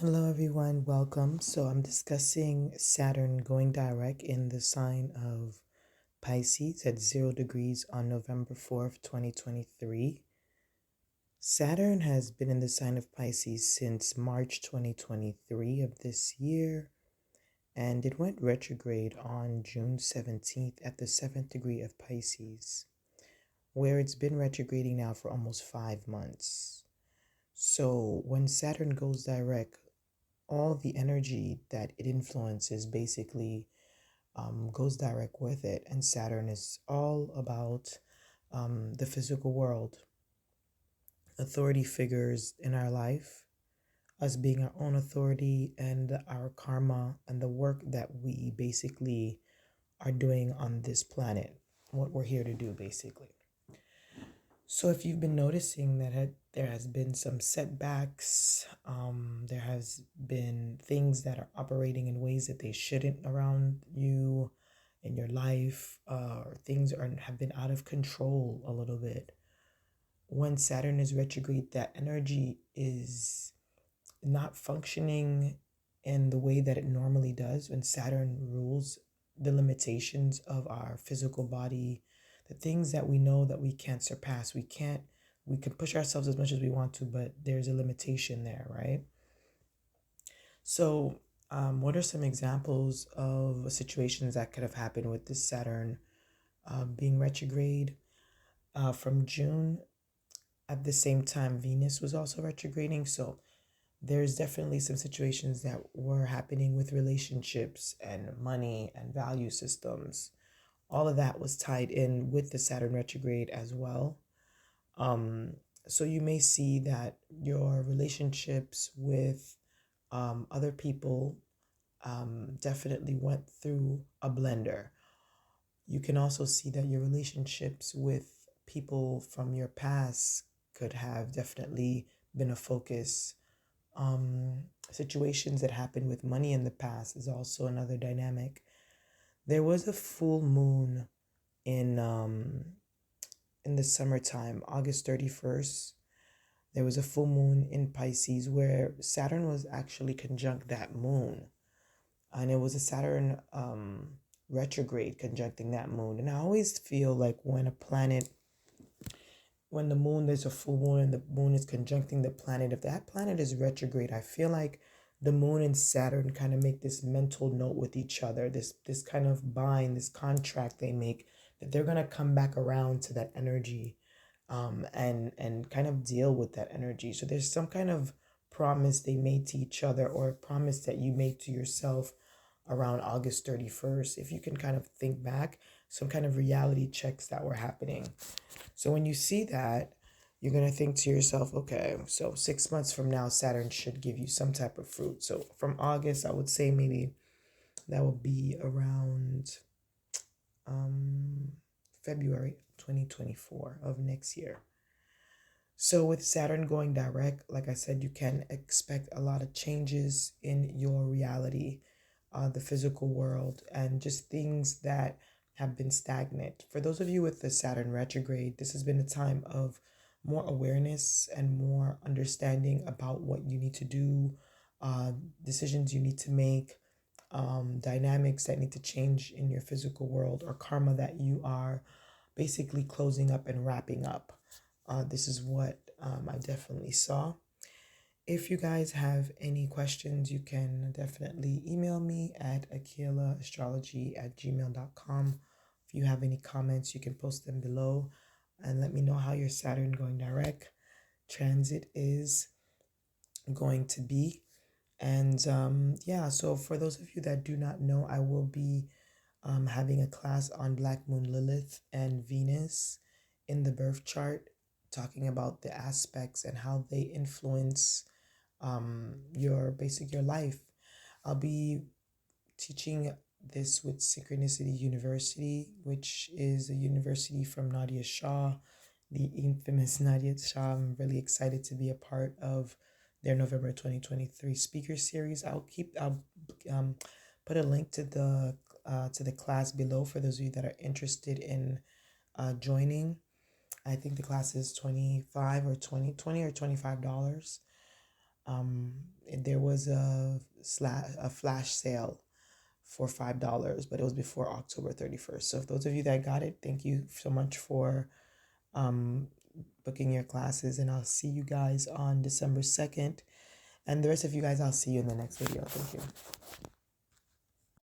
Hello, everyone. Welcome. So, I'm discussing Saturn going direct in the sign of Pisces at 0 degrees on November 4th, 2023. Saturn has been in the sign of Pisces since March 2023 of this year, and it went retrograde on June 17th at the 7th degree of Pisces, where it's been retrograding now for almost 5 months. So, when Saturn goes direct, all the energy that it influences basically goes direct with it. And Saturn is all about the physical world, authority figures in our life, us being our own authority, and our karma and the work that we basically are doing on this planet, what we're here to do, basically. So if you've been noticing that there has been some setbacks, there has been things that are operating in ways that they shouldn't around you in your life, or things have been out of control a little bit. When Saturn is retrograde, that energy is not functioning in the way that it normally does. When Saturn rules the limitations of our physical body, the things that we know that we can't surpass, we can push ourselves as much as we want to, but there's a limitation there, right? So what are some examples of situations that could have happened with this Saturn being retrograde from June? At the same time, Venus was also retrograding, so there's definitely some situations that were happening with relationships and money and value systems. All of that was tied in with the Saturn retrograde as well. Um, so you may see that your relationships with other people definitely went through a blender. You can also see that your relationships with people from your past could have definitely been a focus. Situations that happened with money in the past is also another dynamic. There was a full moon in in the summertime, August 31st. There was a full moon in Pisces where Saturn was actually conjunct that moon, and it was a Saturn retrograde conjuncting that moon. And I always feel like when the moon, there's a full moon and the moon is conjuncting the planet, if that planet is retrograde, I feel like the moon and Saturn kind of make this mental note with each other, this kind of bind, this contract they make, that they're going to come back around to that energy, and kind of deal with that energy. So there's some kind of promise they made to each other, or a promise that you made to yourself around August 31st. If you can kind of think back, some kind of reality checks that were happening. So when you see that, you're going to think to yourself, okay, so 6 months from now, Saturn should give you some type of fruit. So from August, I would say maybe that would be around um, February 2024 of next year. So with Saturn going direct, like I said, you can expect a lot of changes in your reality, the physical world, and just things that have been stagnant. For those of you with the Saturn retrograde, this has been a time of more awareness and more understanding about what you need to do, decisions you need to make, dynamics that need to change in your physical world, or karma that you are basically closing up and wrapping up. This is what I definitely saw. If you guys have any questions, you can definitely email me at aquilaastrology@gmail.com. If you have any comments, you can post them below and let me know how your Saturn going direct transit is going to be. And yeah, so for those of you that do not know, I will be having a class on Black Moon Lilith and Venus in the birth chart, talking about the aspects and how they influence your life. I'll be teaching this with Synchronicity University, which is a university from Nadia Shah, the infamous Nadia Shah. I'm really excited to be a part of their November 2023 speaker series. I'll put a link to the class below for those of you that are interested in joining. I think the class is 25 or 20 or $25. there was a flash sale for $5, but it was before October 31st. So if those of you that got it, thank you so much for um, booking your classes, and I'll see you guys on December 2nd. And the rest of you guys, I'll see you in the next video. Thank you.